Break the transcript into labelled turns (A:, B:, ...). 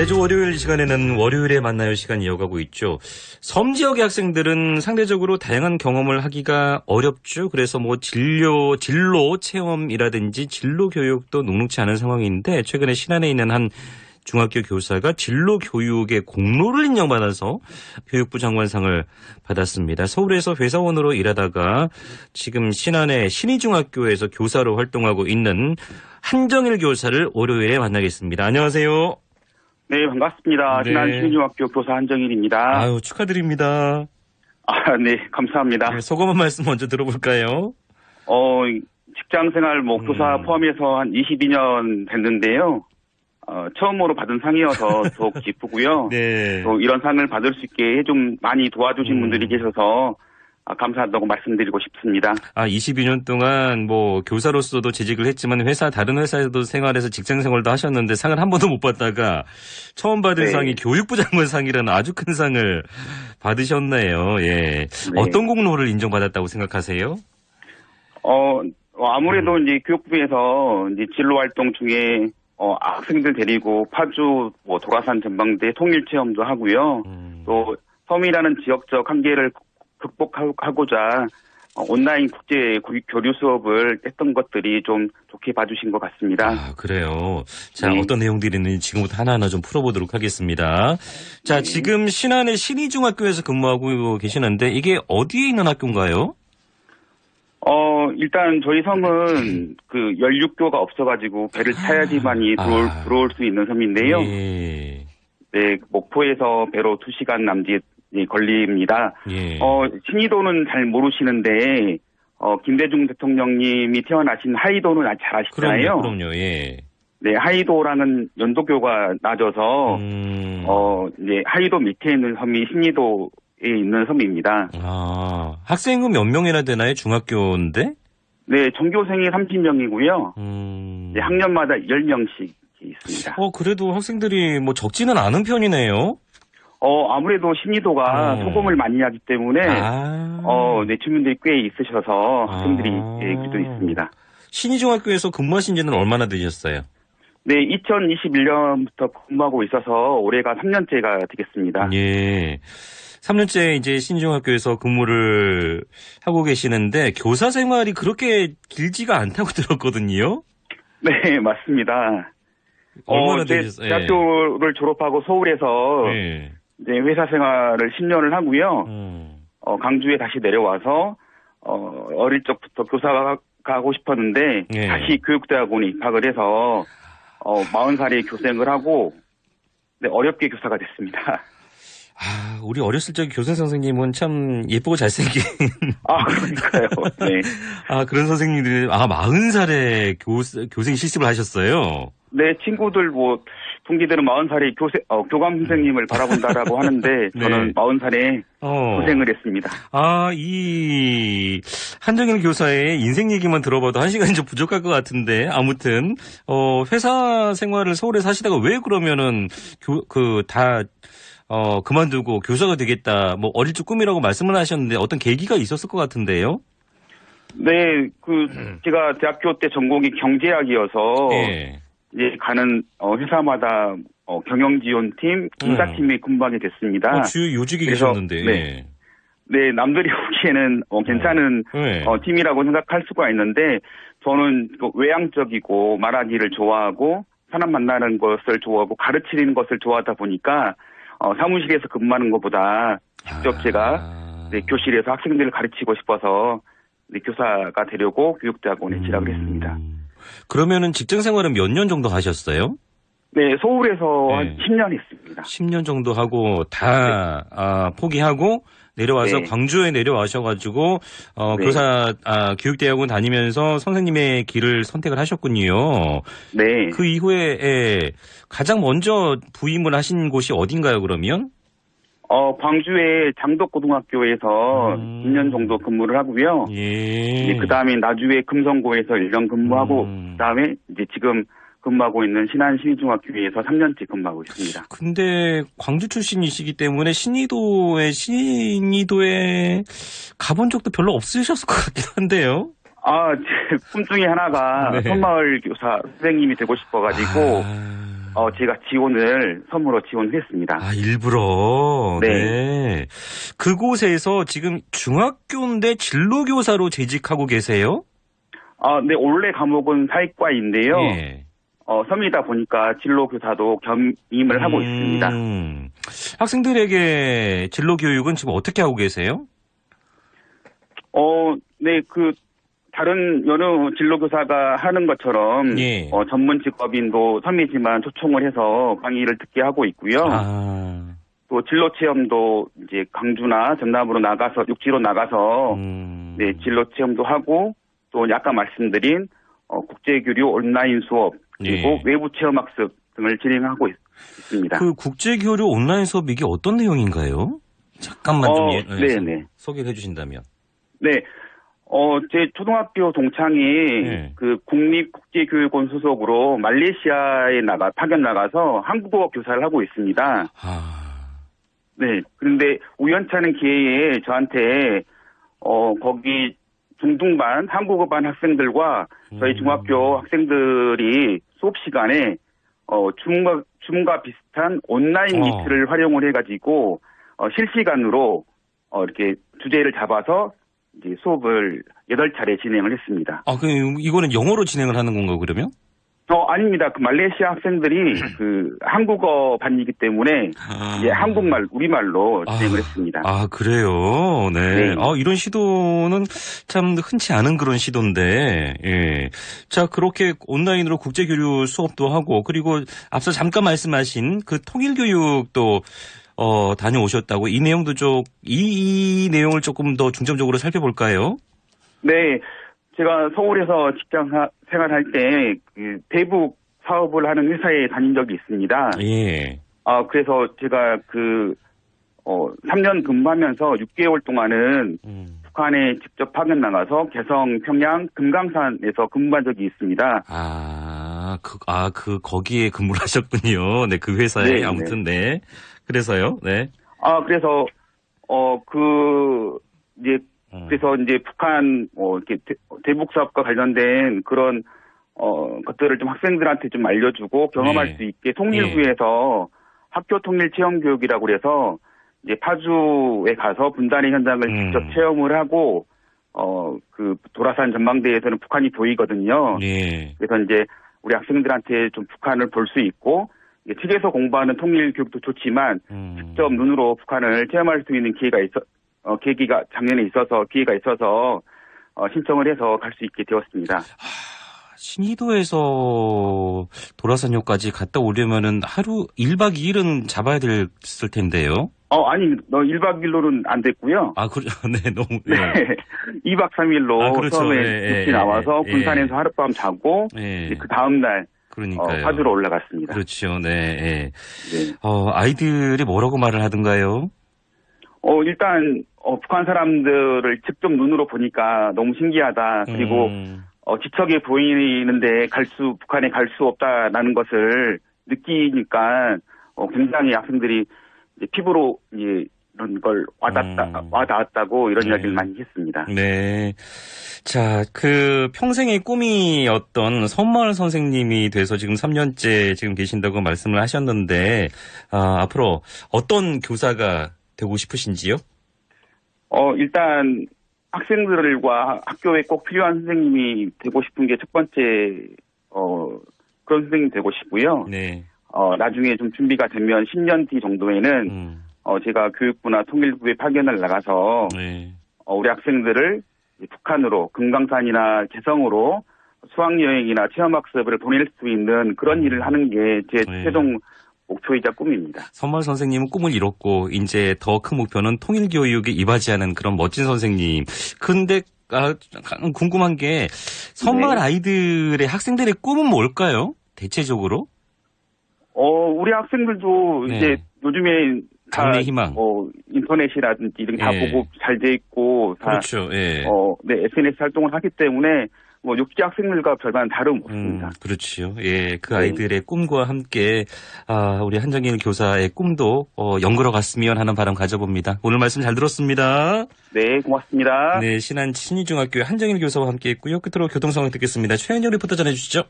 A: 매주 월요일 시간에는 월요일에 만나요 시간이 이어가고 있죠. 섬 지역의 학생들은 상대적으로 다양한 경험을 하기가 어렵죠. 그래서 진로 체험이라든지 진로 교육도 녹록치 않은 상황인데 최근에 신안에 있는 한 중학교 교사가 진로 교육의 공로를 인정받아서 교육부 장관상을 받았습니다. 서울에서 회사원으로 일하다가 지금 신안의 신의중학교에서 교사로 활동하고 있는 한정일 교사를 월요일에 만나겠습니다. 안녕하세요.
B: 네, 반갑습니다.
A: 네.
B: 신안 신의중학교 교사 한정일입니다.
A: 아유, 축하드립니다.
B: 네, 감사합니다.
A: 네, 소감 한 말씀 먼저 들어볼까요?
B: 직장 생활 교사 포함해서 한 22년 됐는데요. 처음으로 받은 상이어서 더욱 기쁘고요.
A: 네.
B: 또 이런 상을 받을 수 있게 좀 많이 도와주신 분들이 계셔서 감사하다고 말씀드리고 싶습니다.
A: 22년 동안 교사로서도 재직을 했지만 다른 회사에도 생활해서 직장 생활도 하셨는데 상을 한 번도 못 받다가 처음 받은
B: 네.
A: 상이 교육부 장관상이라는 아주 큰 상을 받으셨네요. 예.
B: 네.
A: 어떤 공로를 인정받았다고 생각하세요?
B: 아무래도 이제 교육부에서 이제 진로 활동 중에 학생들 데리고 파주 도가산 전망대 통일 체험도 하고요. 또 섬이라는 지역적 한계를 극복하고자 온라인 국제 교류 수업을 했던 것들이 좀 좋게 봐주신 것 같습니다.
A: 그래요. 자,
B: 네.
A: 어떤 내용들이 있는지 지금부터 하나하나 좀 풀어보도록 하겠습니다. 자,
B: 네.
A: 지금 신안의 신의중학교에서 근무하고 계시는데 이게 어디에 있는 학교인가요?
B: 일단 저희 섬은 연륙교가 없어가지고 배를 타야지만이 들어올 수 있는 섬인데요.
A: 예.
B: 네, 목포에서 배로 2시간 남짓 걸립니다.
A: 예.
B: 신의도는 잘 모르시는데, 김대중 대통령님이 태어나신 하이도는 잘 아시잖아요.
A: 그럼요, 예.
B: 네, 하이도라는 연도교가 낮아서, 이제 하이도 밑에 있는 섬이 신의도에 있는 섬입니다.
A: 학생은 몇 명이나 되나요? 중학교인데?
B: 네, 전교생이 30명이고요. 네, 학년마다 10명씩 있습니다.
A: 그래도 학생들이 적지는 않은 편이네요.
B: 아무래도 신의도가 소금을 많이 하기 때문에, 네, 주민들이 꽤 있으셔서 학생들이 그래도 있습니다.
A: 신의중학교에서 근무하신 지는 얼마나 되셨어요?
B: 네, 2021년부터 근무하고 있어서 올해가 3년째가 되겠습니다.
A: 예. 3년째 이제 신의중학교에서 근무를 하고 계시는데 교사 생활이 그렇게 길지가 않다고 들었거든요.
B: 네, 맞습니다.
A: 얼마나 되셨어요?
B: 대학교를 졸업하고 서울에서
A: 예.
B: 이제 회사 생활을 10년을 하고요. 강주에 다시 내려와서 어릴 적부터 교사가 하고 싶었는데
A: 예.
B: 다시 교육대학원에 입학을 해서 40살에 교생을 하고 어렵게 교사가 됐습니다.
A: 우리 어렸을 적 교생 선생님은 참 예쁘고 잘생긴.
B: 그러니까요. 네.
A: 그런 선생님들이 40살에 교생 실습을 하셨어요.
B: 네, 친구들 동기들은 40살에 교감 선생님을 바라본다라고 하는데
A: 네.
B: 저는 40살에 고생을 했습니다.
A: 이 한정일 교사의 인생 얘기만 들어봐도 1시간이 좀 부족할 것 같은데 아무튼 회사 생활을 서울에서 하시다가 왜 그러면은 그만두고 교사가 되겠다. 어릴 적 꿈이라고 말씀을 하셨는데 어떤 계기가 있었을 것 같은데요?
B: 네, 제가 대학교 때 전공이 경제학이어서
A: 예.
B: 이제 가는 회사마다 경영지원팀, 인사팀에 근무하게 됐습니다.
A: 주요 요직에 계셨는데.
B: 네. 네, 남들이 보기에는 괜찮은
A: 네.
B: 팀이라고 생각할 수가 있는데 저는 외향적이고 말하기를 좋아하고 사람 만나는 것을 좋아하고 가르치는 것을 좋아하다 보니까 사무실에서 근무하는 것보다 직접 제가 교실에서 학생들을 가르치고 싶어서 교사가 되려고 교육대학원에 진학을 했습니다.
A: 그러면은 직장 생활은 몇 년 정도 하셨어요?
B: 네, 서울에서 한 10년 했습니다.
A: 10년 정도 하고 다 포기하고 내려와서
B: 네.
A: 광주에 내려와셔가지고
B: 네.
A: 교사 교육대학원 다니면서 선생님의 길을 선택을 하셨군요.
B: 네.
A: 그 이후에 가장 먼저 부임을 하신 곳이 어딘가요? 그러면?
B: 광주의 장덕고등학교에서 2년 정도 근무를 하고요.
A: 예.
B: 그 다음에 나주의 금성고에서 1년 근무하고 그 다음에 이제 지금 근무하고 있는 신안 신의중학교에서 3년째 근무하고 있습니다.
A: 근데 광주 출신이시기 때문에 신의도에 가본 적도 별로 없으셨을 것 같긴 한데요.
B: 제 꿈 중에 하나가
A: 네.
B: 섬마을 교사 선생님이 되고 싶어가지고 제가 선물로 지원했습니다.
A: 아, 일부러.
B: 네.
A: 네. 그곳에서 지금 중학교인데 진로교사로 재직하고 계세요?
B: 네, 원래 과목은 사회과인데요.
A: 예.
B: 섬이다 보니까 진로교사도 겸임을 하고 있습니다.
A: 학생들에게 진로 교육은 지금 어떻게 하고 계세요?
B: 네, 다른 여러 진로교사가 하는 것처럼,
A: 예.
B: 전문 직업인도 섬이지만 초청을 해서 강의를 듣게 하고 있고요. 또 진로 체험도 이제 강주나 전남으로 나가서, 육지로 나가서, 네, 진로 체험도 하고, 또 아까 말씀드린, 국제교류 온라인 수업, 그리고
A: 예.
B: 외부 체험학습 등을 진행하고 있습니다.
A: 그 국제교류 온라인 수업 이게 어떤 내용인가요? 잠깐만 좀
B: 네네.
A: 소개를 해주신다면.
B: 네. 제 초등학교 동창이
A: 네.
B: 국립국제교육원 소속으로 말레이시아에 파견 나가서 한국어 교사를 하고 있습니다. 네. 그런데 우연찮은 기회에 저한테, 거기 중등반, 한국어반 학생들과 저희 중학교 학생들이 수업 시간에, 줌과 비슷한 온라인 미트를 활용을 해가지고, 실시간으로, 이렇게 주제를 잡아서 이제 수업을 8차례 진행을 했습니다.
A: 그럼 이거는 영어로 진행을 하는 건가요, 그러면?
B: 아닙니다. 말레이시아 학생들이 한국어 반이기 때문에 이제 우리말로 진행을 했습니다.
A: 그래요? 네.
B: 네.
A: 이런 시도는 참 흔치 않은 그런 시도인데, 예. 자, 그렇게 온라인으로 국제교류 수업도 하고, 그리고 앞서 잠깐 말씀하신 그 통일교육도 다녀오셨다고 이 내용도 이 내용을 조금 더 중점적으로 살펴볼까요?
B: 네. 제가 서울에서 직장 생활할 때 대북 사업을 하는 회사에 다닌 적이 있습니다.
A: 예.
B: 그래서 제가 3년 근무하면서 6개월 동안은 북한에 직접 파견 나가서 개성, 평양, 금강산에서 근무한 적이 있습니다.
A: 거기에 근무를 하셨군요. 네, 그 회사에.
B: 네,
A: 아무튼, 네. 그래서요, 네.
B: 그래서, 그래서 이제 북한, 이렇게 대북 사업과 관련된 그런, 것들을 좀 학생들한테 좀 알려주고 경험할
A: 네.
B: 수 있게 통일부에서 학교 통일 체험 교육이라고 그래서 이제 파주에 가서 분단의 현장을 직접 체험을 하고, 도라산 전망대에서는 북한이 보이거든요.
A: 예.
B: 그래서 이제 우리 학생들한테 좀 북한을 볼 수 있고, 책에서 공부하는 통일 교육도 좋지만, 직접 눈으로 북한을 체험할 수 있는 기회가 기회가 있어서, 신청을 해서 갈 수 있게 되었습니다.
A: 신의도에서 도라산역까지 갔다 오려면은 하루 1박 2일은 잡아야 됐을 텐데요.
B: 아니, 1박 2일로는 안 됐고요.
A: 네, 너무.
B: 네. 2박 3일로
A: 그렇죠.
B: 처음에 나와서 군산에서 하룻밤 자고, 그 다음날,
A: 그러니까요.
B: 파주로 올라갔습니다.
A: 그렇죠. 네.
B: 네.
A: 아이들이 뭐라고 말을 하던가요?
B: 일단, 북한 사람들을 직접 눈으로 보니까 너무 신기하다. 그리고, 지척에 보이는데 북한에 갈 수 없다라는 것을 느끼니까, 굉장히 학생들이 이제 피부로 이런 걸 와닿았다고 이런 이야기를 많이 했습니다.
A: 네. 자, 평생의 꿈이었던 선마을 선생님이 돼서 지금 3년째 지금 계신다고 말씀을 하셨는데, 앞으로 어떤 교사가 되고 싶으신지요?
B: 일단 학생들과 학교에 꼭 필요한 선생님이 되고 싶은 게 첫 번째, 그런 선생님 되고 싶고요.
A: 네.
B: 나중에 좀 준비가 되면 10년 뒤 정도에는, 제가 교육부나 통일부에 파견을 나가서,
A: 네.
B: 우리 학생들을 북한으로, 금강산이나 개성으로 수학여행이나 체험학습을 보낼 수 있는 그런 일을 하는 게 제 최종 목표이자 꿈입니다.
A: 선마을 선생님은 꿈을 이뤘고, 이제 더 큰 목표는 통일교육에 이바지하는 그런 멋진 선생님. 근데, 궁금한 게, 선마을 아이들의 학생들의 꿈은 뭘까요? 대체적으로?
B: 우리 학생들도 이제 요즘에 다,
A: 장래 희망.
B: 인터넷이라든지 이런 다 보고 잘 돼 있고, 다,
A: 그렇죠. 예.
B: SNS 활동을 하기 때문에, 육지 학생들과 별반 다름없습니다.
A: 그렇지요. 예, 그 아이들의 꿈과 함께, 우리 한정일 교사의 꿈도, 연걸어 갔으면 하는 바람 가져봅니다. 오늘 말씀 잘 들었습니다.
B: 네, 고맙습니다.
A: 네, 신안 신의중학교의 한정일 교사와 함께 했고요. 끝으로 교통 상황 듣겠습니다. 최현영 리포터 전해주시죠.